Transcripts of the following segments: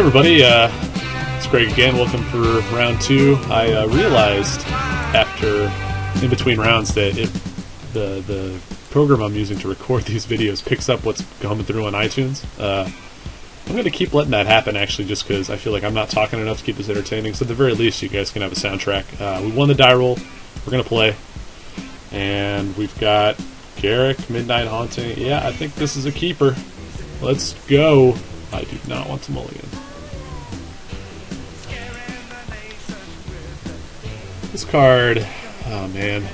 everybody, it's Greg again. Welcome for round 2. I realized after in between rounds that the program I'm using to record these videos picks up what's coming through on iTunes. I'm going to keep letting that happen, actually, just because I feel like I'm not talking enough to keep this entertaining. So at the very least, you guys can have a soundtrack. We won the die roll. We're going to play. And we've got Garrick, Midnight Haunting. Yeah, I think this is a keeper. Let's go. I do not want to mulligan. This card, oh man,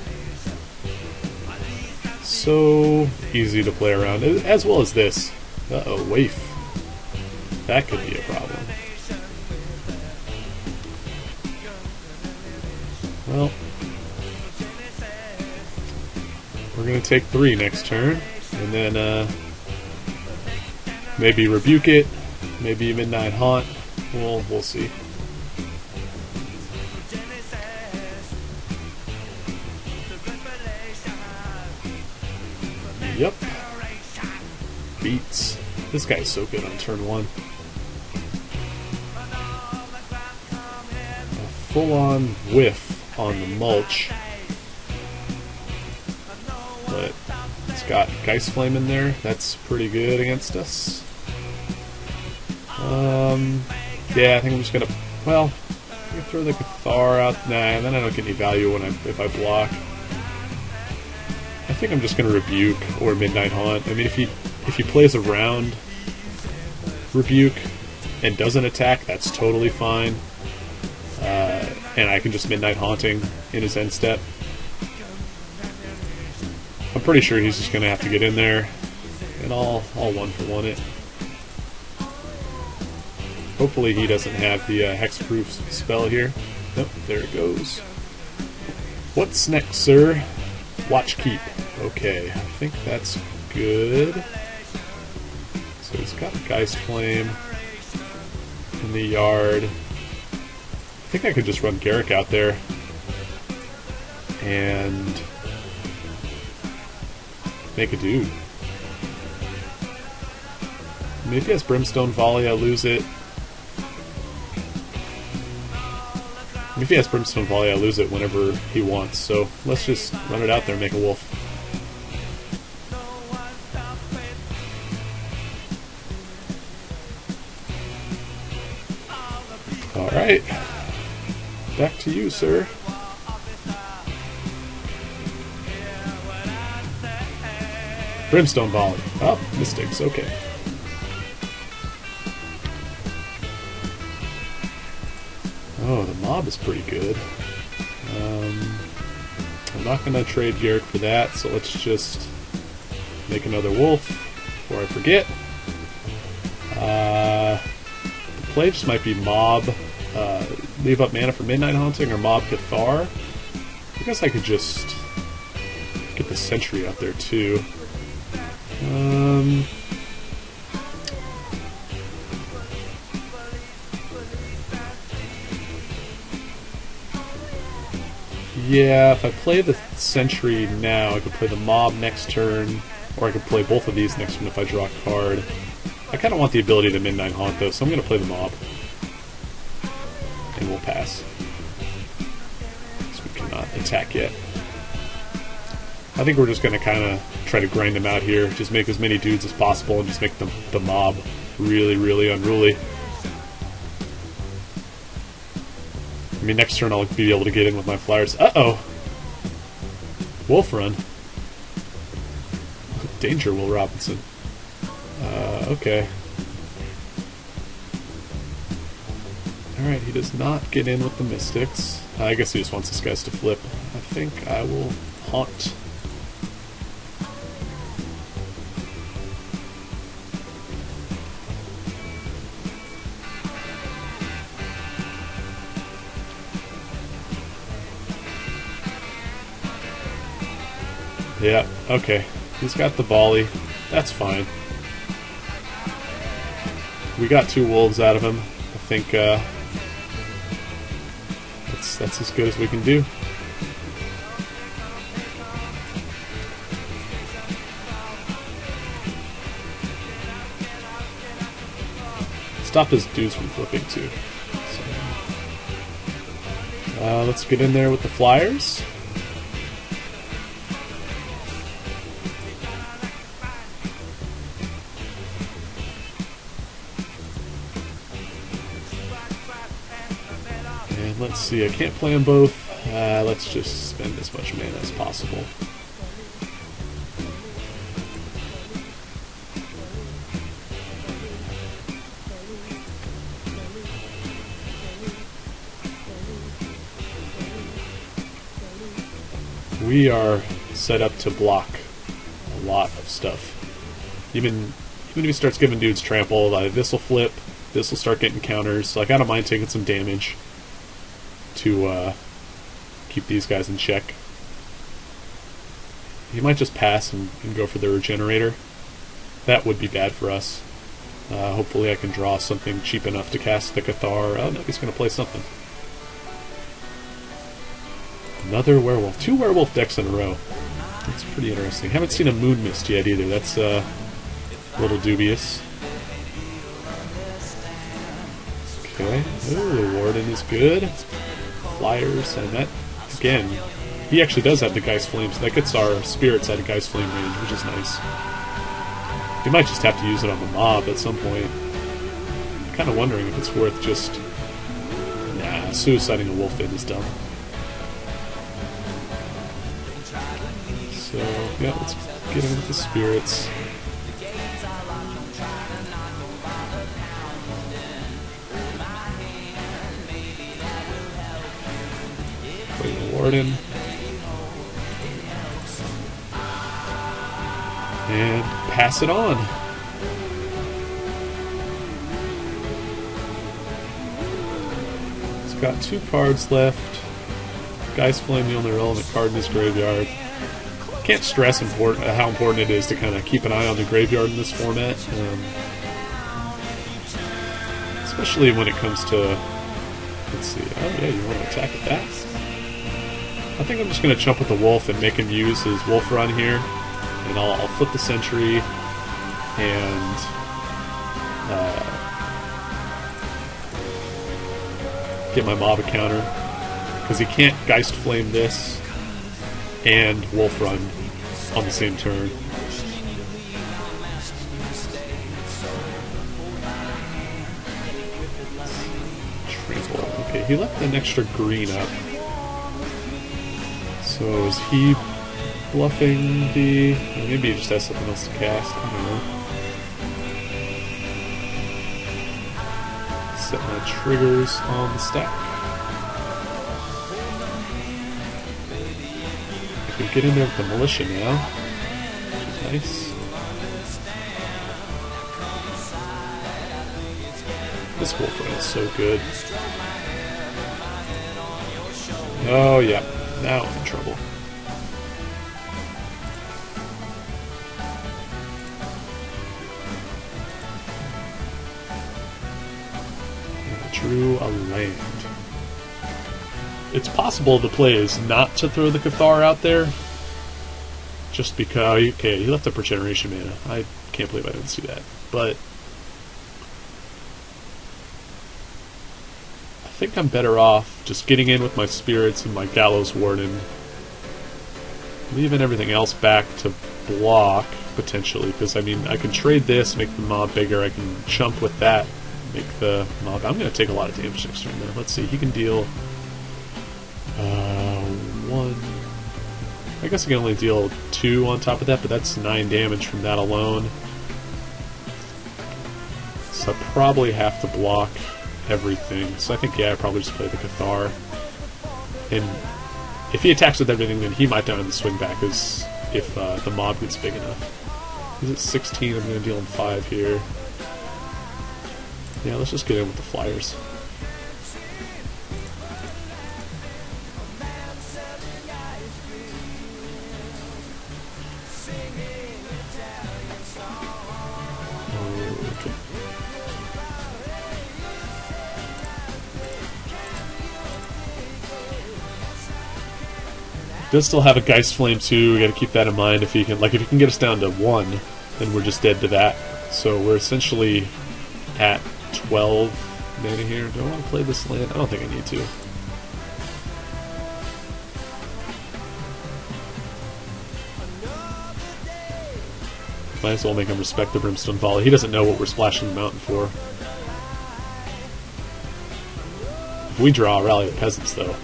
so easy to play around, as well as this. Uh-oh, waif. That could be a problem. Well, we're going to take 3 next turn, and then maybe rebuke it, maybe Midnight Haunt. We'll see. Yep. Beats. This guy's so good on turn 1. A full-on whiff on the mulch. But it's got Geist Flame in there. That's pretty good against us. Yeah, I think I'm just gonna, well, I'm gonna throw the Cathar out. Nah, and then I don't get any value if I block. I think I'm just going to rebuke or Midnight Haunt. I mean, if he plays around rebuke and doesn't attack, that's totally fine. And I can just Midnight Haunting in his end step. I'm pretty sure he's just going to have to get in there, and I'll 1-for-1 it. Hopefully he doesn't have the hexproof spell here. Nope, there it goes. What's next, sir? Watch keep. Okay, I think that's good. So he's got a Geist Flame in the yard. I think I could just run Garrick out there and make a dude. I mean, if he has Brimstone Volley, I lose it. If he has Brimstone Volley, I lose it whenever he wants, so let's just run it out there and make a wolf. Alright. Back to you, sir. Brimstone Volley. Oh, Mystics, okay. Oh, the mob is pretty good. I'm not going to trade Garrick for that, so let's just make another wolf before I forget. The play just might be mob, leave up mana for Midnight Haunting, or mob Cathar. I guess I could just get the Sentry out there too. Yeah, if I play the Sentry now, I could play the mob next turn, or I could play both of these next turn if I draw a card. I kind of want the ability to Midnight Haunt, though, so I'm going to play the mob. And we'll pass. So we cannot attack yet. I think we're just going to kind of try to grind them out here, just make as many dudes as possible, and just make the mob really, really unruly. I mean, next turn I'll be able to get in with my flyers. Uh-oh! Wolf Run. Danger, Will Robinson. Okay. Alright, he does not get in with the Mystics. I guess he just wants his guys to flip. I think I will haunt. Yeah, okay. He's got the volley. That's fine. We got 2 wolves out of him. I think that's as good as we can do. stop his dudes from flipping too. So, let's get in there with the flyers. And let's see, I can't play them both. Let's just spend as much mana as possible. We are set up to block a lot of stuff. Even if he starts giving dudes trample, this will flip, this will start getting counters. Like, I don't mind taking some damage to keep these guys in check. He might just pass and go for the regenerator. That would be bad for us. Hopefully I can draw something cheap enough to cast the Cathar. Oh no, he's going to play something. Another werewolf. 2 werewolf decks in a row. That's pretty interesting. Haven't seen a Moon Mist yet either. That's a little dubious. Okay. Oh, the Warden is good. Flyers, and that, again, he actually does have the Geist Flame, so that gets our spirits out of Geist Flame range, which is nice. We might just have to use it on the mob at some point. I'm kind of wondering if it's worth just... Nah, suiciding a wolf in is dumb. So, yeah, let's get in with the spirits. Play the Warden. And pass it on. It's got 2 cards left. Geist Flame, the only relevant card in his graveyard. Can't stress how important it is to kind of keep an eye on the graveyard in this format, especially when it comes to, let's see, oh yeah, you want to attack with that? I think I'm just going to jump with the wolf and make him use his wolf run here, and I'll flip the sentry and get my mob a counter, because he can't Geist Flame this and wolf run on the same turn. Trample. Okay, he left an extra green up. So is he bluffing the... Maybe he just has something else to cast. I don't know. Set my triggers on the stack. We can get in there with the militia now, which is nice. This wolf run is so good. Oh yeah, now I'm in trouble. And I drew a land. It's possible the play is not to throw the Cathar out there, just because, okay, he left up for generation mana. I can't believe I didn't see that. But I think I'm better off just getting in with my spirits and my Gallows Warden, leaving everything else back to block, potentially, because, I mean, I can trade this, make the mob bigger, I can jump with that, make the mob... I'm going to take a lot of damage next turn, though. Let's see, he can deal... 1... I guess I can only deal 2 on top of that, but that's 9 damage from that alone. So I probably have to block everything. So I think, yeah, I probably just play the Cathar. And if he attacks with everything, then he might die on the swing back, as if the mob gets big enough. He's at 16, I'm going to deal him 5 here. Yeah, let's just get in with the flyers. Does still have a Geist Flame too. We got to keep that in mind. If he can get us down to 1, then we're just dead to that. So we're essentially at 12 mana here. Do I want to play this land? I don't think I need to. Might as well make him respect the Brimstone Volley. He doesn't know what we're splashing the mountain for. If we draw Rally the Peasants, though,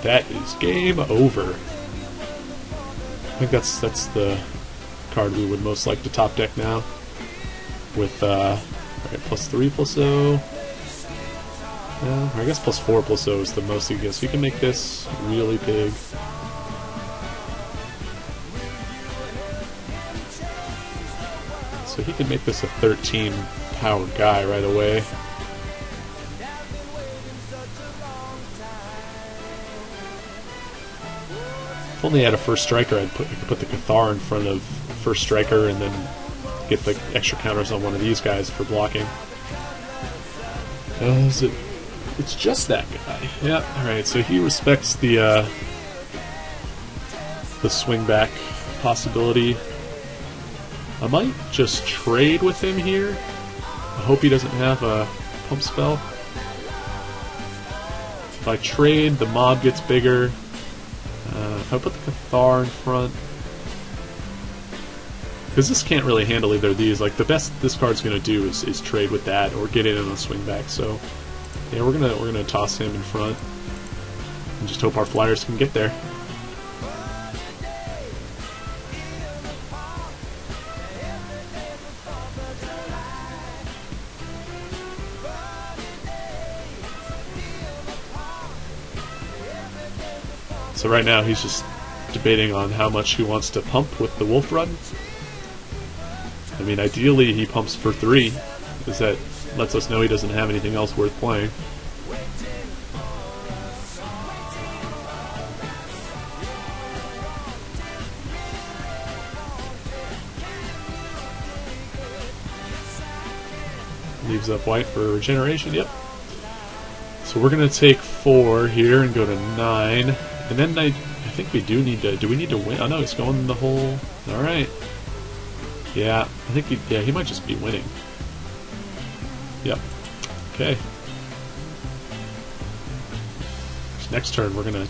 that is game over. I think that's the card we would most like to top deck now. With alright, +3 +0. Yeah, I guess +4 +0 is the most he gets. We can make this really big. So he could make this a 13 power guy right away. If only I had a first striker, I could put the Cathar in front of first striker and then get the extra counters on one of these guys for blocking. It's just that guy. Yeah, alright, so he respects the swing back possibility. I might just trade with him here. I hope he doesn't have a pump spell. If I trade, the mob gets bigger. If I put the Cathar in front, because this can't really handle either of these. Like, the best this card's gonna do is trade with that or get in on a swing back. So yeah, we're gonna toss him in front and just hope our flyers can get there. So right now he's just debating on how much he wants to pump with the Wolf Run. I mean, ideally he pumps for 3, because that lets us know he doesn't have anything else worth playing. Leaves up white for regeneration, yep. So we're going to take 4 here and go to 9. And then I think we do need to... Do we need to win? Oh no, he's going the whole... Alright. Yeah, I think he might just be winning. Yep. Okay. So next turn we're going to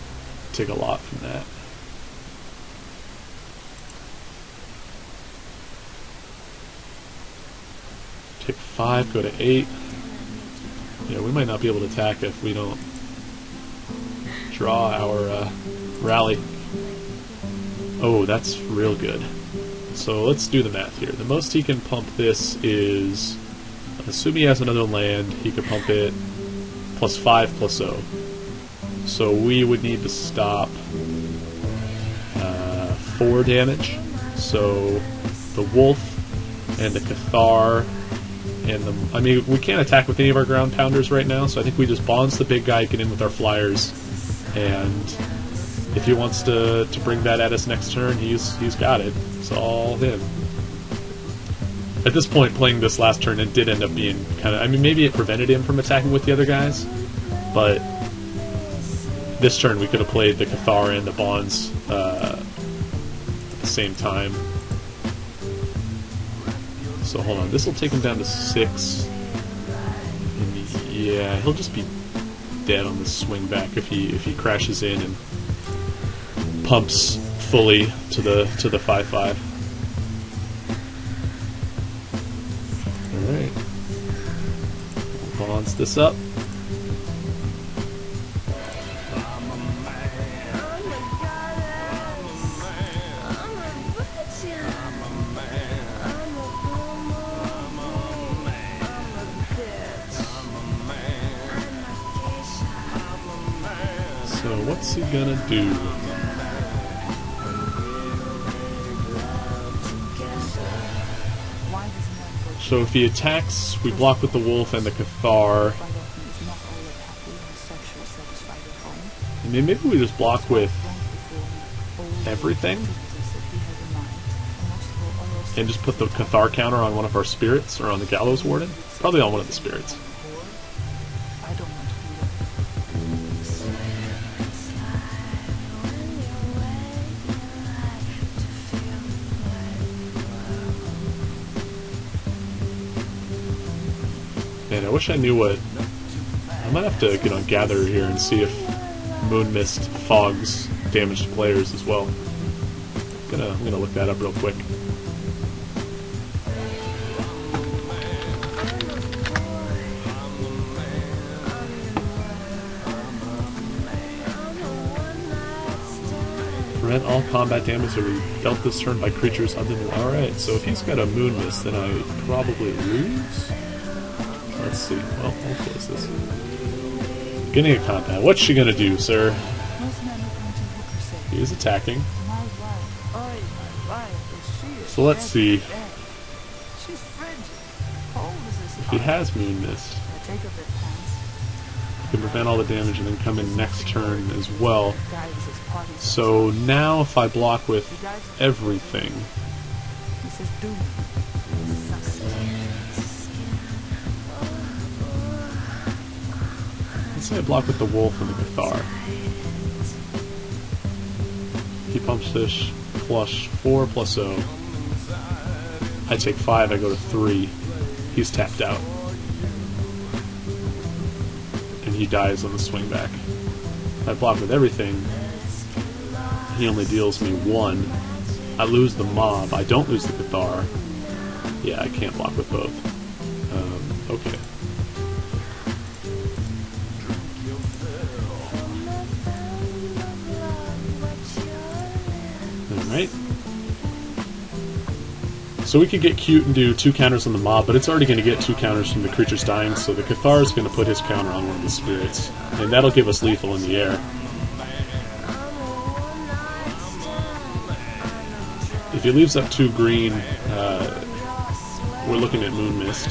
take a lot from that. Take 5, go to 8. Yeah, we might not be able to attack if we don't draw our rally. Oh, that's real good. So let's do the math here. The most he can pump this is, assuming he has another land, he could pump it +5 +0. So we would need to stop 4 damage. So the Wolf and the Cathar and the... I mean, we can't attack with any of our ground pounders right now, so I think we just bonds the big guy, get in with our flyers, and if he wants to bring that at us next turn, he's got it. It's all him. At this point, playing this last turn, it did end up being kind of... I mean, maybe it prevented him from attacking with the other guys, but this turn we could have played the Cathar and the Bonds at the same time. So hold on, this will take him down to 6. And yeah, he'll just be dead on the swing back if he crashes in and pumps fully to the 5/5. All right, bonds this up. So what's he gonna do? So if he attacks, we block with the Wolf and the Cathar. I mean, maybe we just block with everything and just put the Cathar counter on one of our spirits, or on the Gallows Warden. Probably on one of the spirits. And I wish I knew what... I might have to get on Gather here and see if Moon Mist fogs damaged players as well. I'm gonna look that up real quick. Prevent all combat damage that we dealt this turn by creatures other than... Alright, so if he's got a Moon Mist, then I probably lose? Let's see. Well, I'll close this. Beginning of combat. What's she gonna do, sir? He is attacking. So let's see. If he has Moon Mist, he can prevent all the damage and then come in next turn as well. So now if I block with everything... Let's say I block with the Wolf and the Cathar. He pumps fish, flush 4 plus 0. I take 5, I go to 3. He's tapped out. And he dies on the swing back. If I block with everything, he only deals me 1. I lose the mob. I don't lose the Cathar. Yeah, I can't block with both. Okay. Alright. So we could get cute and do 2 counters on the mob, but it's already going to get 2 counters from the creatures dying, so the Cathar is going to put his counter on one of the spirits. And that'll give us lethal in the air. If he leaves up 2 green, we're looking at Moon Mist.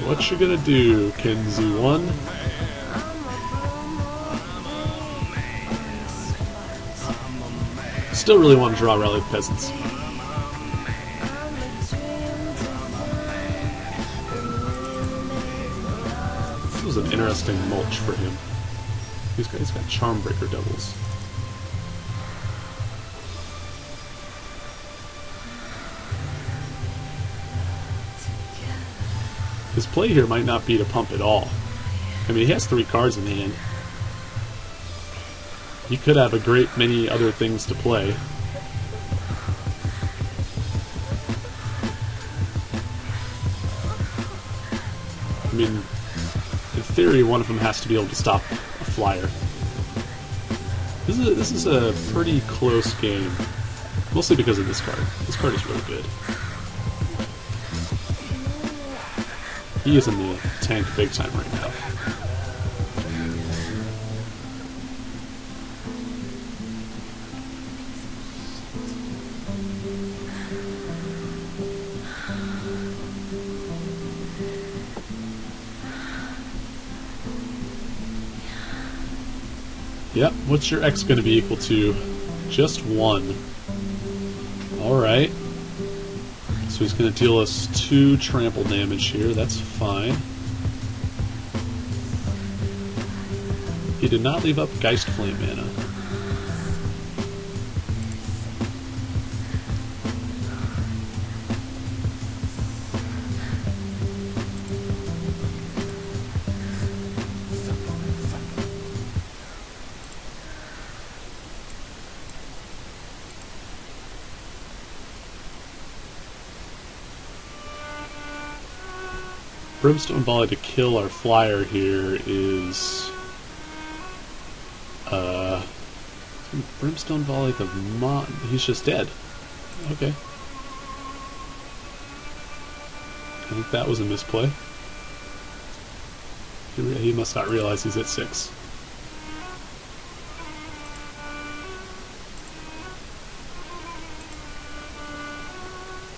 What you gonna do, Kenzie 1? Still really want to draw Rally the Peasants. This was an interesting mulch for him. He's got Charmbreaker doubles. His play here might not be to pump at all. I mean, he has 3 cards in hand. He could have a great many other things to play. I mean, in theory, one of them has to be able to stop a flyer. This is a pretty close game. Mostly because of this card. This card is really good. He is in the tank big time right now. Yep, what's your X going to be equal to? Just 1. Alright. So he's going to deal us 2 trample damage here, that's fine. He did not leave up Geist Flame mana. Brimstone Volley to kill our flyer here is... Brimstone Volley the mod... He's just dead. Okay. I think that was a misplay. He must not realize he's at 6.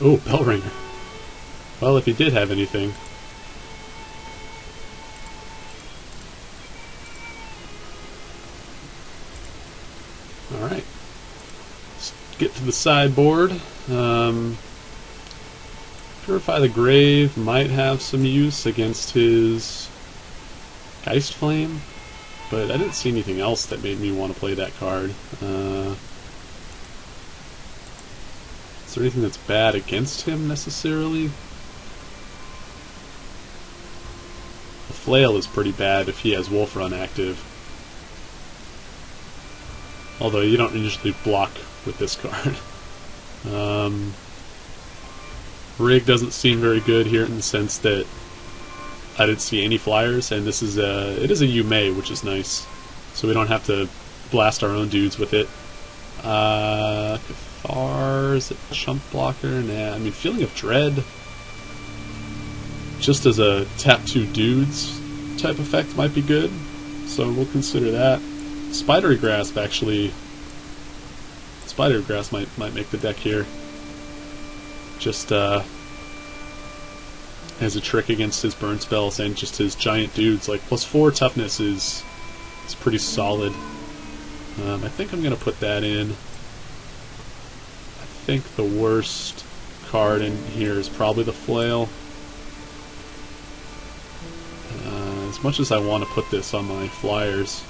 Oh, Bellringer. Well, if he did have anything... Alright. Let's get to the sideboard. Purify the Grave might have some use against his Geist Flame. but I didn't see anything else that made me want to play that card. Is there anything that's bad against him necessarily? The Flail is pretty bad if he has Wolf Run active. Although you don't usually block with this card. Rig doesn't seem very good here in the sense that I didn't see any flyers, and this is it is a Yume, which is nice, so we don't have to blast our own dudes with it. Cathar, is it Chump Blocker? Nah, I mean, Feeling of Dread, just as a tap 2 dudes type effect might be good, so we'll consider that. Spidery Grasp, actually. Spidery Grasp might make the deck here. Just as a trick against his burn spells and just his giant dudes. Like, +4 toughness is pretty solid. I think I'm going to put that in. I think the worst card in here is probably the Flail. As much as I want to put this on my flyers,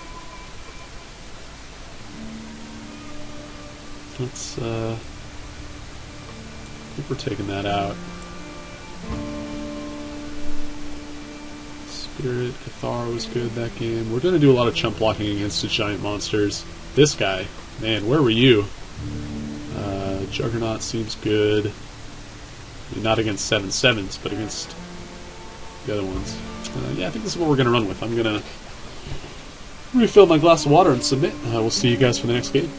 let's, I think we're taking that out. Spirit, Cathar was good that game. We're going to do a lot of chump blocking against the giant monsters. This guy, man, where were you? Juggernaut seems good. I mean, not against 7/7s, but against the other ones. Yeah, I think this is what we're going to run with. I'm going to refill my glass of water and submit. We'll see you guys for the next game.